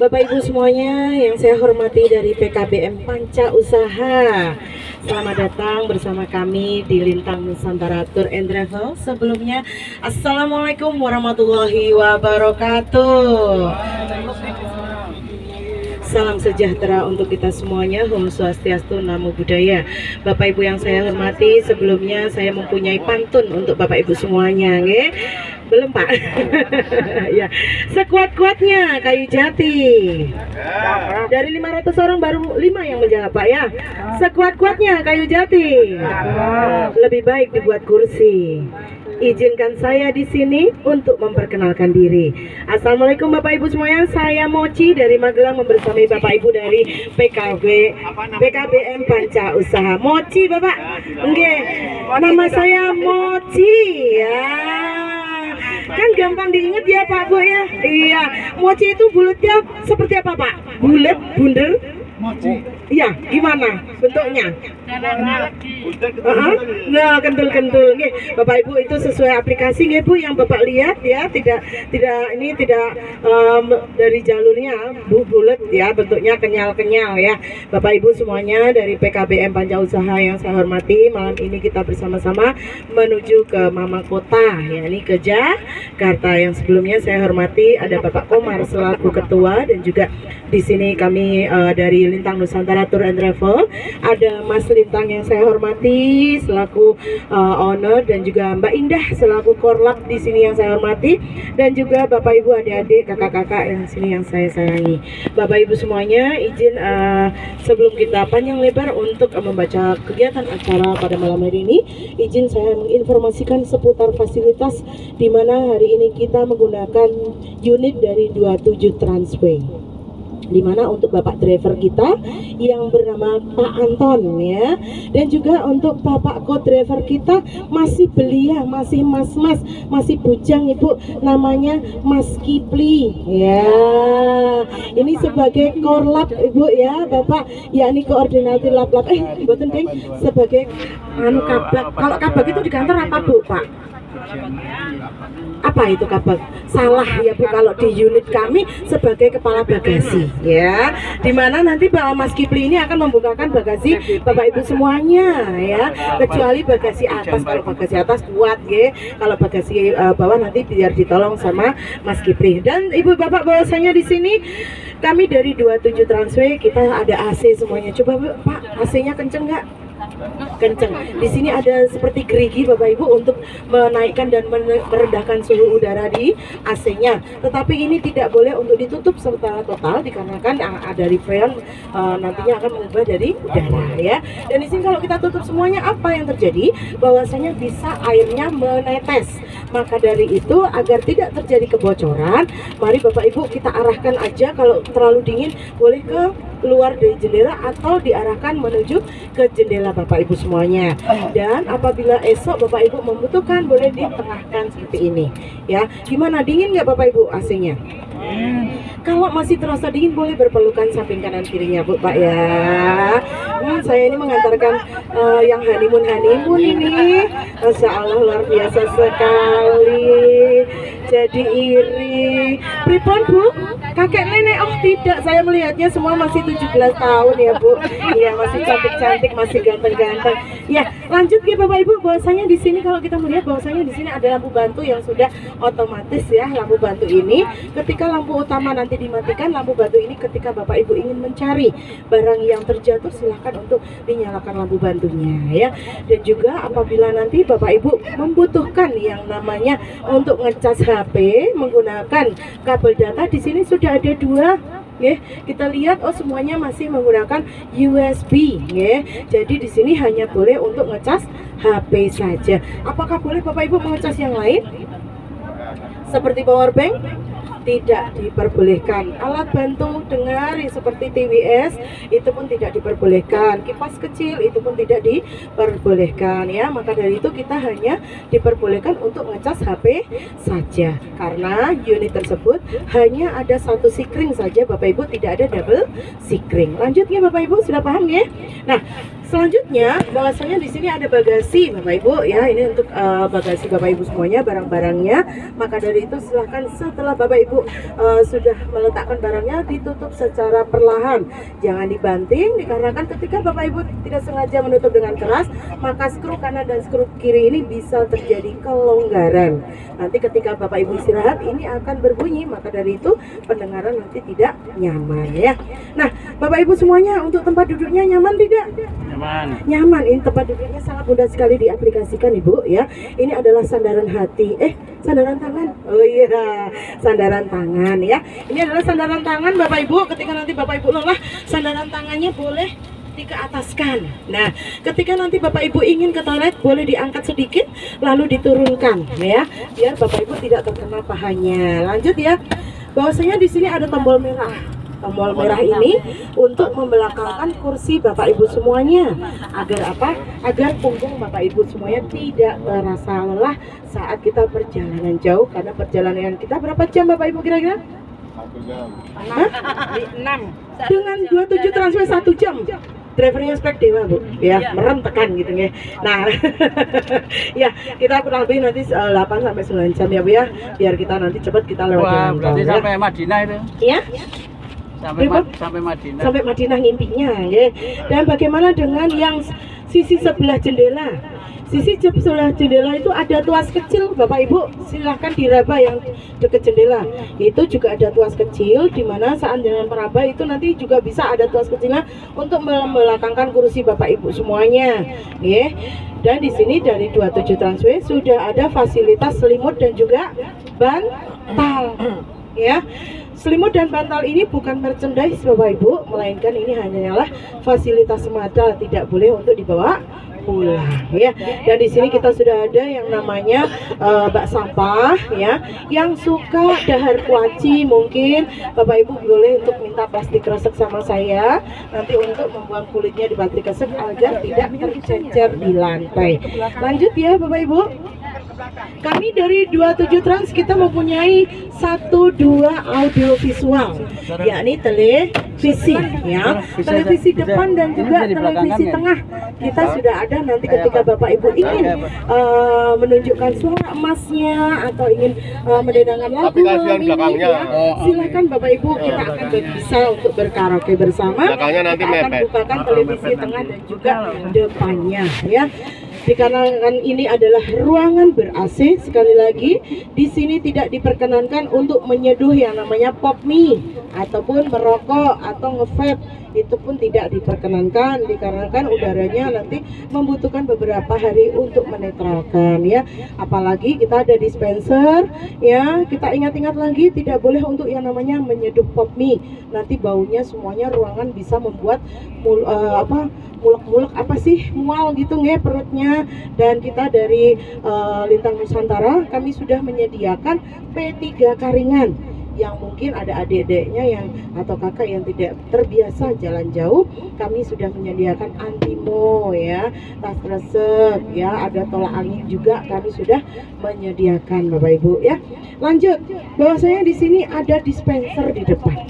Bapak Ibu semuanya yang saya hormati dari PKBM Panca Usaha, selamat datang bersama kami di Lintang Nusantara Tour and Travel. Sebelumnya, Assalamualaikum warahmatullahi wabarakatuh. Salam sejahtera untuk kita semuanya. Om Swastiastu, Namo Buddhaya. Bapak Ibu yang saya hormati, sebelumnya saya mempunyai pantun untuk Bapak Ibu semuanya, nge? Belum Pak? Ya, sekuat-kuatnya kayu jati. Dari 500 orang baru 5 yang menjawab Pak ya. Sekuat-kuatnya kayu jati. Lebih baik dibuat kursi. Izinkan saya di sini untuk memperkenalkan diri. Assalamualaikum Bapak Ibu semuanya. Saya Mochi dari Magelang membersamai Bapak Ibu dari PKBM Panca Usaha. Mochi Bapak. Nggih. Nama saya Mochi ya. Kan gampang diingat ya Pak Bu ya. Iya. Mochi itu bulatnya seperti apa Pak? Bulat, bundel? Mochi. Iya, gimana bentuknya? Nah, kentul-kentul nih. Bapak Ibu itu sesuai aplikasi nih Bu yang Bapak lihat ya, tidak dari jalurnya bulat ya, bentuknya kenyal-kenyal ya. Bapak Ibu semuanya dari PKBM Panca Usaha yang saya hormati, malam ini kita bersama-sama menuju ke Mama Kota ya, ini ke Jakarta. Yang sebelumnya saya hormati ada Bapak Komar selaku ketua, dan juga di sini kami dari Lintang Nusantara Tour and Travel, ada Mas Lintang yang saya hormati selaku owner, dan juga Mbak Indah selaku korlap di sini yang saya hormati, dan juga Bapak Ibu, adik-adik, kakak-kakak yang sini yang saya sayangi. Bapak Ibu semuanya, izin sebelum kita panjang lebar untuk membaca kegiatan acara pada malam hari ini, izin saya menginformasikan seputar fasilitas di mana hari ini kita menggunakan unit dari 27 Transway, dimana untuk Bapak driver kita yang bernama Pak Anton ya, dan juga untuk Bapak co-driver kita masih belia, masih mas-mas, masih bujang Ibu, namanya Mas Kipli ya. Ini sebagai korlap Ibu ya, Bapak yakni koordinator lap-lap mboten ding, sebagai kabak. Kalau kabak itu di kantor apa Bu Pak? Apa itu kabak? Salah ya Bu, kalau di unit kami sebagai kepala bagasi ya, dimana nanti Pak Mas Kipli ini akan membukakan bagasi Bapak Ibu semuanya ya, kecuali bagasi atas. Kalau bagasi atas kuat ya, kalau bagasi bawah nanti biar ditolong sama Mas Kipli. Dan Ibu Bapak bahwasanya di sini kami dari 27 Transway kita ada AC semuanya. Coba Pak, AC-nya kenceng nggak? Kenceng. Di sini ada seperti gerigi Bapak Ibu untuk menaikkan dan merendahkan suhu udara di AC-nya. Tetapi ini tidak boleh untuk ditutup secara total dikarenakan ada refrigerant nantinya akan mengubah dari udara ya. Dan di sini kalau kita tutup semuanya, apa yang terjadi? Bahwasanya bisa airnya menetes. Maka dari itu agar tidak terjadi kebocoran, mari Bapak Ibu kita arahkan aja, kalau terlalu dingin boleh ke luar dari jendela atau diarahkan menuju ke jendela Bapak Ibu semuanya. Dan apabila esok Bapak Ibu membutuhkan boleh ditengahkan seperti ini ya. Gimana, dingin nggak Bapak Ibu AC-nya? Kalau masih terasa dingin boleh berpelukan samping kanan kirinya Bu Pak ya. Saya ini mengantarkan yang honeymoon ini, Masya Allah luar biasa sekali. Jadi iri. Pripon Bu? Kakek nenek? Oh tidak, saya melihatnya semua masih 17 tahun ya Bu. Iya, masih cantik-cantik, masih ganteng-ganteng. Ya, lanjut ya Bapak Ibu, bahwasanya di sini kalau kita melihat bahwasanya di sini ada lampu bantu yang sudah otomatis ya. Lampu bantu ini ketika lampu utama nanti dimatikan, lampu bantu ini ketika Bapak Ibu ingin mencari barang yang terjatuh silahkan untuk dinyalakan lampu bantunya ya. Dan juga apabila nanti Bapak Ibu membutuhkan yang namanya untuk ngecas HP menggunakan kabel data, di sini sudah ada 2. Kita lihat, oh semuanya masih menggunakan USB ya. Jadi di sini hanya boleh untuk ngecas HP saja. Apakah boleh Bapak Ibu mengecas yang lain? Seperti power bank? Tidak diperbolehkan. Alat bantu dengar seperti TWS itu pun tidak diperbolehkan. Kipas kecil itu pun tidak diperbolehkan ya. Maka dari itu kita hanya diperbolehkan untuk ngecas HP saja, karena unit tersebut hanya ada satu sikring saja Bapak Ibu, tidak ada double sikring. Lanjut ya Bapak Ibu, sudah paham ya? Nah, selanjutnya bahwasanya di sini ada bagasi Bapak Ibu ya, ini untuk bagasi Bapak Ibu semuanya, barang-barangnya. Maka dari itu silahkan setelah Bapak Ibu sudah meletakkan barangnya ditutup secara perlahan, jangan dibanting, dikarenakan ketika Bapak Ibu tidak sengaja menutup dengan keras maka skru kanan dan skru kiri ini bisa terjadi kelonggaran. Nanti ketika Bapak Ibu istirahat ini akan berbunyi, maka dari itu pendengaran nanti tidak nyaman ya. Nah Bapak Ibu semuanya, untuk tempat duduknya nyaman tidak? Nyaman. Ini tempat duduknya sangat mudah sekali diaplikasikan Ibu ya. Ini adalah sandaran hati, sandaran tangan. Oh iya, sandaran tangan ya. Ini adalah sandaran tangan Bapak Ibu. Ketika nanti Bapak Ibu lelah, sandaran tangannya boleh dikeataskan. Nah, ketika nanti Bapak Ibu ingin ke toilet, boleh diangkat sedikit lalu diturunkan ya, biar Bapak Ibu tidak terkena pahanya. Lanjut ya. Bahwasanya di sini ada tombol merah. Tombol merah ini untuk membelakangkan kursi Bapak Ibu semuanya. Agar apa? Agar punggung Bapak Ibu semuanya tidak terasa lelah saat kita perjalanan jauh. Karena perjalanan kita berapa jam Bapak Ibu kira-kira? 1 jam. 6. Dengan 27 transfer 1 jam. Drivernya spek dewa Bu, ya merem tekan gitu ya. Nah, ya kita kurang lebih nanti 8 sampai 9 jam ya Bu ya, biar kita nanti cepat kita lewat jalan tol. Berarti Ya. sampai Madinah itu? Iya. Sampai Madinah. Sampai Madinah ngimpinya ya. Dan bagaimana dengan yang sisi sebelah jendela? Sisi sebelah jendela itu ada tuas kecil Bapak Ibu, silahkan diraba yang dekat jendela. Itu juga ada tuas kecil, dimana saat jalan meraba itu nanti juga bisa ada tuas kecilnya untuk membelakangkan kursi Bapak Ibu semuanya ya. Dan di sini dari 27 Transway sudah ada fasilitas selimut dan juga bantal ya. Selimut dan bantal ini bukan merchandise Bapak Ibu, melainkan ini hanyalah fasilitas semata, tidak boleh untuk dibawa pulang ya. Dan di sini kita sudah ada yang namanya bak sampah ya. Yang suka dahar kuaci, mungkin Bapak Ibu boleh untuk minta plastik kresek sama saya nanti untuk membuang kulitnya di plastik kresek agar tidak tercecer di lantai. Lanjut ya Bapak Ibu. Kami dari 27 Trans kita mempunyai 1-2 audio visual, yakni televisi ya, televisi depan dan juga televisi tengah. Kita sudah ada nanti ketika Bapak Ibu ingin menunjukkan suara emasnya atau ingin mendendangkan lagu malam ini ya, silakan Bapak Ibu, kita akan bisa untuk berkaraoke bersama. Kita akan bukakan televisi tengah dan juga depannya ya. Dikarenakan ini adalah ruangan ber-AC, sekali lagi di sini tidak diperkenankan untuk menyeduh yang namanya pop mie ataupun merokok atau nge-vape, itu pun tidak diperkenankan dikarenakan udaranya nanti membutuhkan beberapa hari untuk menetralkan ya. Apalagi kita ada dispenser ya, kita ingat-ingat lagi tidak boleh untuk yang namanya menyeduh pop mie, nanti baunya semuanya ruangan bisa membuat mulek-mulek mual gitu nggak perutnya. Dan kita dari Lintang Nusantara kami sudah menyediakan P3 Karingan yang mungkin ada adik-adiknya yang atau kakak yang tidak terbiasa jalan jauh, kami sudah menyediakan antimo ya, tas resep ya, ada tolak angin juga kami sudah menyediakan Bapak Ibu ya. Lanjut, bahwasanya di sini ada dispenser di depan.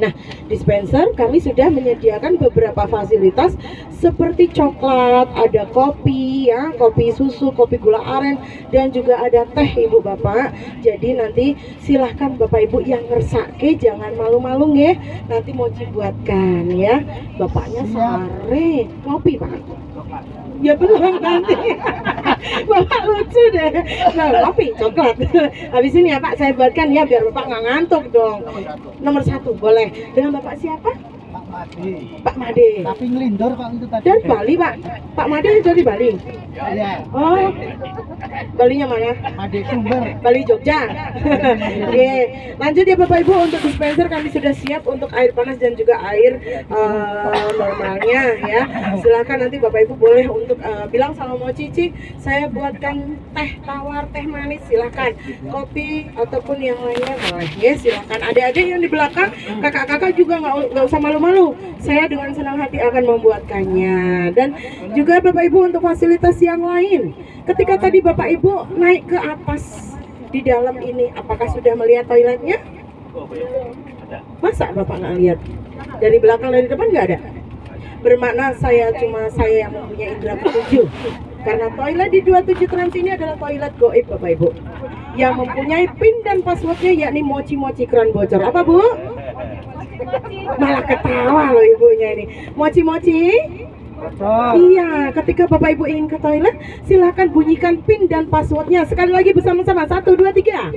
Nah, dispenser kami sudah menyediakan beberapa fasilitas seperti coklat, ada kopi ya, kopi susu, kopi gula aren, dan juga ada teh Ibu Bapak. Jadi nanti silahkan Bapak Ibu yang ngersake jangan malu-malu ya, nanti mau buatkan ya. Bapaknya sore kopi Pak. Ya belum nanti. Bapak lucu deh. Nah, kopi coklat. Habis ini ya Pak saya buatkan ya biar Bapak nggak ngantuk dong. Nomor 1 boleh. Dengan Bapak siapa? Pak Made. Pak Made. Tapi ngelindor Pak itu tadi. Dari Bali Pak. Pak Made dari Bali. Iya. Oh. Balinya mana? Made Sumber. Bali Jogja. Oke. Lanjut ya Bapak Ibu, untuk dispenser kami sudah siap untuk air panas dan juga air normalnya ya. Silakan nanti Bapak Ibu boleh untuk bilang sama mau Cici, saya buatkan teh tawar, teh manis, silakan. Kopi ataupun yang lainnya boleh. Ya, silakan. Adik-adik yang di belakang, kakak-kakak juga nggak usah malu-malu. Saya dengan senang hati akan membuatkannya. Dan juga Bapak Ibu untuk fasilitas yang lain. Ketika tadi Bapak Ibu naik ke atas di dalam ini, apakah sudah melihat toiletnya? Masa Bapak nggak lihat? Dari belakang, dari depan nggak ada? bermakna saya yang mempunyai indera ketujuh. Karena toilet di 27 Trans ini adalah toilet goib Bapak Ibu, yang mempunyai PIN dan passwordnya yakni mochi-mochi keran bocor. Apa Bu? Malah ketawa loh ibunya ini. Mochi-mochi? Iya, ketika Bapak Ibu ingin ke toilet, silakan bunyikan PIN dan passwordnya. Sekali lagi bersama-sama, 1, 2, 3.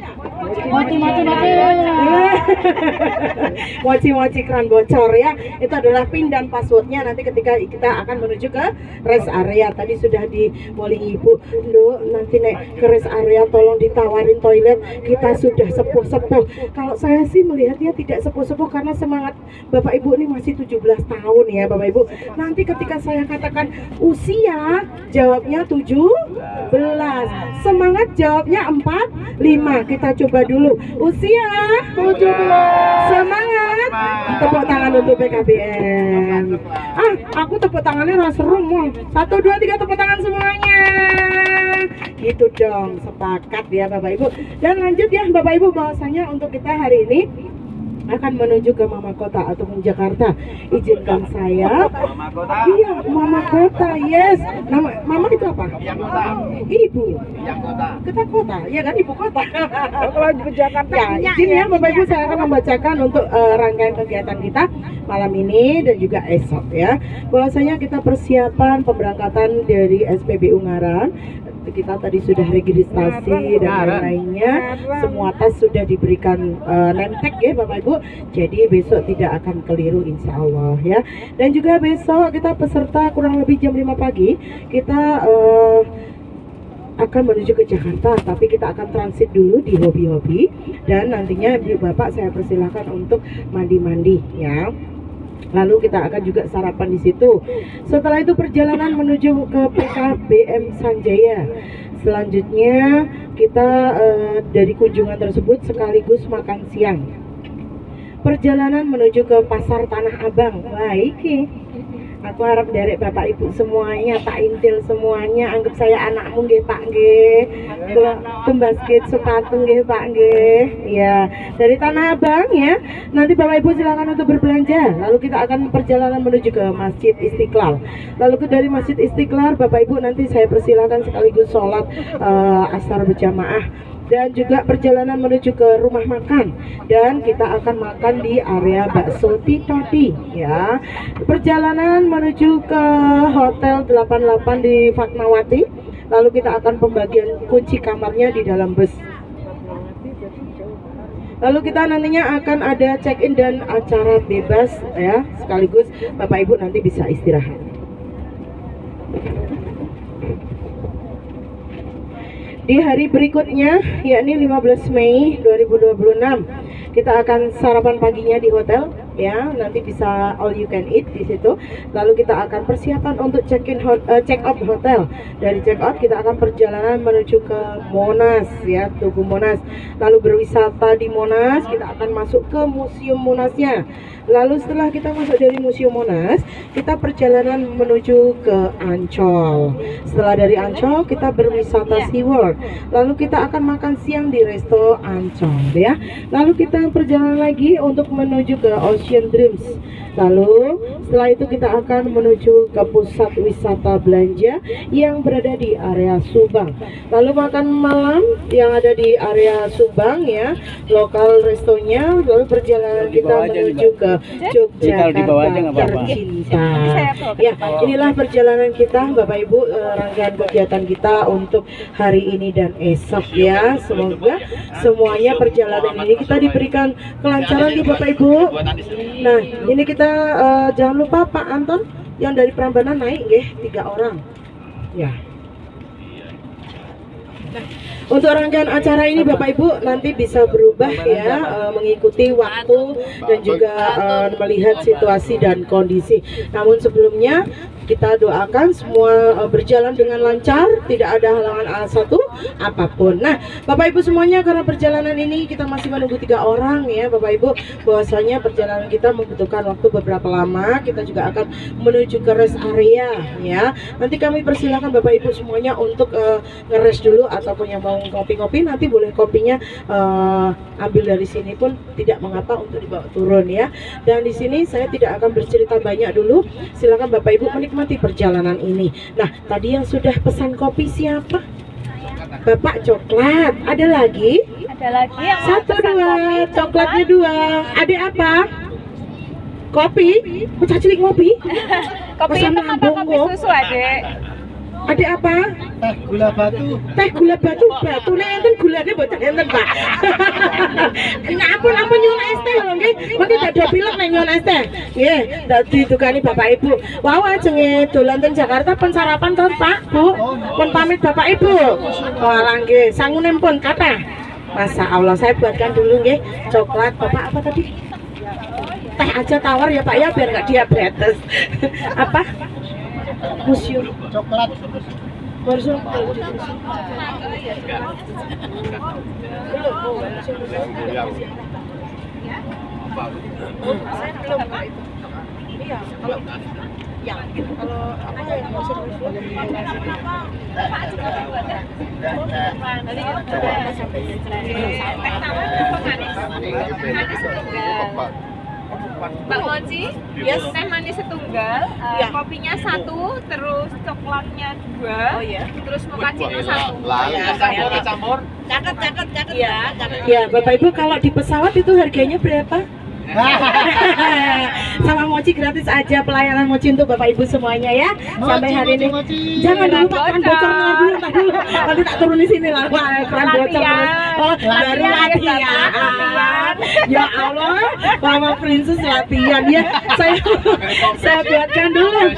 Mochi-mochi keran bocor ya. Itu adalah PIN dan passwordnya. Nanti ketika kita akan menuju ke rest area. Tadi sudah diboling Ibu, Nduk, nanti naik ke rest area tolong ditawarin toilet. Kita sudah sepuh-sepuh. Kalau saya sih melihatnya tidak sepuh-sepuh karena semangat Bapak Ibu ini masih 17 tahun ya Bapak Ibu. Nanti ketika saya katakan usia, jawabnya 17. Semangat jawabnya 45. Kita coba dulu. Usia 17. Semangat. Tepuk tangan untuk PKBM. Aku tepuk tangannya rasa seru. 1, 2, 3 tepuk tangan semuanya. Gitu dong, sepakat ya Bapak Ibu. Dan lanjut ya Bapak Ibu, bahwasanya untuk kita hari ini akan menuju ke Mama Kota atau Jakarta. Izinkan saya. Mama Kota. Iya, Mama Kota, yes. Nama Mama itu apa? Yang Kota. Ibu. Yang Kota. Kita kota, ya kan Ibu Kota. Kalau di Jakarta. Ya, izin ya Bapak Ibu, saya akan membacakan untuk rangkaian kegiatan kita malam ini dan juga esok ya. Bahwasanya kita persiapan pemberangkatan dari SPBU Ngaran. Kita tadi sudah registrasi dan lain-lainnya, semua tas sudah diberikan name tag ya Bapak Ibu, jadi besok tidak akan keliru insya Allah ya. Dan juga besok kita peserta kurang lebih jam 5 pagi kita akan menuju ke Jakarta, tapi kita akan transit dulu di hobi-hobi dan nantinya Bapak saya persilahkan untuk mandi-mandi ya. Lalu kita akan juga sarapan di situ. Setelah itu perjalanan menuju ke PKBM Sanjaya. Selanjutnya kita dari kunjungan tersebut sekaligus makan siang. Perjalanan menuju ke Pasar Tanah Abang. Baik. Aku harap derek Bapak Ibu semuanya tak intil semuanya, anggap saya anakmu nggih Pak nggih. Kula tumbasket sepatu nggih Pak nggih. Ya, dari Tanah Abang ya. Nanti Bapak Ibu silakan untuk berbelanja. Lalu kita akan perjalanan menuju ke Masjid Istiqlal. Lalu dari Masjid Istiqlal Bapak Ibu nanti saya persilakan sekaligus sholat asar berjamaah. Dan juga perjalanan menuju ke rumah makan dan kita akan makan di area bakso Titoti ya. Perjalanan menuju ke Hotel 88 di Fatmawati, lalu kita akan pembagian kunci kamarnya di dalam bus. Lalu kita nantinya akan ada check-in dan acara bebas ya, sekaligus Bapak Ibu nanti bisa istirahat. Di hari berikutnya, yakni 15 Mei 2026, kita akan sarapan paginya di hotel, ya. Nanti bisa all you can eat di situ. Lalu kita akan persiapan untuk check out hotel. Dari check out kita akan perjalanan menuju ke Monas, ya, Tugu Monas. Lalu berwisata di Monas, kita akan masuk ke Museum Monasnya. Lalu setelah kita masuk dari Museum Monas, kita perjalanan menuju ke Ancol. Setelah dari Ancol, kita berwisata SeaWorld. Lalu kita akan makan siang di Resto Ancol, ya. Lalu kita perjalanan lagi untuk menuju ke Ocean Dreams. Lalu setelah itu kita akan menuju ke pusat wisata belanja yang berada di area Subang. Lalu makan malam yang ada di area Subang, ya, lokal restonya. Lalu perjalanan kita menuju ke Yogyakarta tercinta. Ya, inilah perjalanan kita Bapak Ibu, rangkaian kegiatan kita untuk hari ini dan esok, ya. Semoga semuanya perjalanan ini kita diberikan kelancaran di Bapak Ibu. Nah, ini kita jangan lupa Pak Anton yang dari Prambanan naik nggih 3 orang. Ya. Nah, untuk rangkaian acara ini Bapak Ibu nanti bisa berubah, ya, mengikuti waktu dan juga melihat situasi dan kondisi. Namun sebelumnya Kita doakan semua berjalan dengan lancar, tidak ada halangan satu apapun. Nah, Bapak Ibu semuanya, karena perjalanan ini kita masih menunggu 3 orang ya Bapak Ibu, bahwasanya perjalanan kita membutuhkan waktu beberapa lama. Kita juga akan menuju ke rest area ya. Nanti kami persilakan Bapak Ibu semuanya untuk ngeres dulu, ataupun yang mau ngopi-ngopi nanti boleh kopinya ambil dari sini pun tidak mengapa untuk dibawa turun ya. Dan di sini saya tidak akan bercerita banyak dulu. Silakan Bapak Ibu menikmati perjalanan ini. Nah, tadi yang sudah pesan kopi siapa? Bapak coklat. Ada lagi? Ada lagi yang mau 1, pesan 2, kopi, coklatnya 2. Adik apa? Kopi? Bocah cilik ngopi? Kopi Pesan hitam apa kopi bongo. susu, Adek? Adik apa? Teh gula batu. Teh gula batu, batune enten gulane mboten enten, Pak. Ampun nyuwun es teh lho nggih. Mengki badhe pilek nek nyuwun es teh. Nggih, dadi dukani Bapak Ibu. Wow, ajenge dolan teng Jakarta pun sarapan to, Pak, Bu. Pun pamit Bapak Ibu. Walah nggih, sangune pun kathah. Masya Allah, saya buatkan dulu nggih coklat. Bapak apa tadi? Teh aja tawar ya Pak ya, biar nggak diabetes. Apa? Museum Coklat. Museum. Iya, kalau apa yang museum Pak Moji, Yes. teh manis setunggal, Ya. kopinya 1, terus coklatnya 2, terus mochaccino 1. Campur. Catat ya. Ya, Bapak Ibu, kalau di pesawat itu harganya berapa? Sama Mochi gratis aja, pelayanan Mochi untuk Bapak Ibu semuanya ya. Sampai hari ini. Jangan dulu Pak, keran bocor dulu, Pak dulu. Nanti tak turun di sini lah, Pak. Keran bocor. Oh, baru latihan. Ya Allah, Mama Princess latihan ya. Saya buatkan dulu.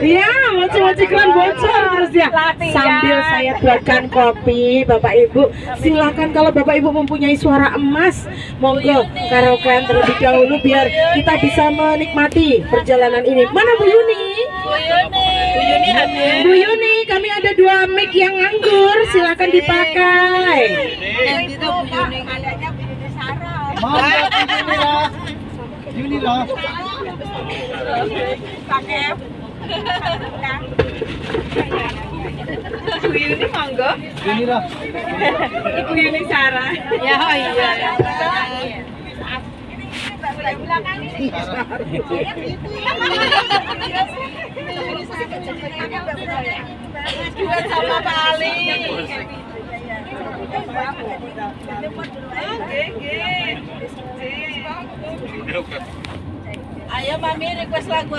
Iya, Mochi keran bocor terus ya. Sambil saya buatkan kopi, Bapak Ibu. Silakan kalau Bapak Ibu mempunyai suara emas, monggo karaokean terlebih dahulu biar kita bisa menikmati perjalanan ini. Mana Bu Yuni? Bu Yuni, kami ada 2 mic yang nganggur, silakan dipakai. Mau Yuni loh. Bu Yuni monggo. Yuni loh. Ibu Yuni Sarah. Ya, iya. Sama Bali. Ayo Mami request lagu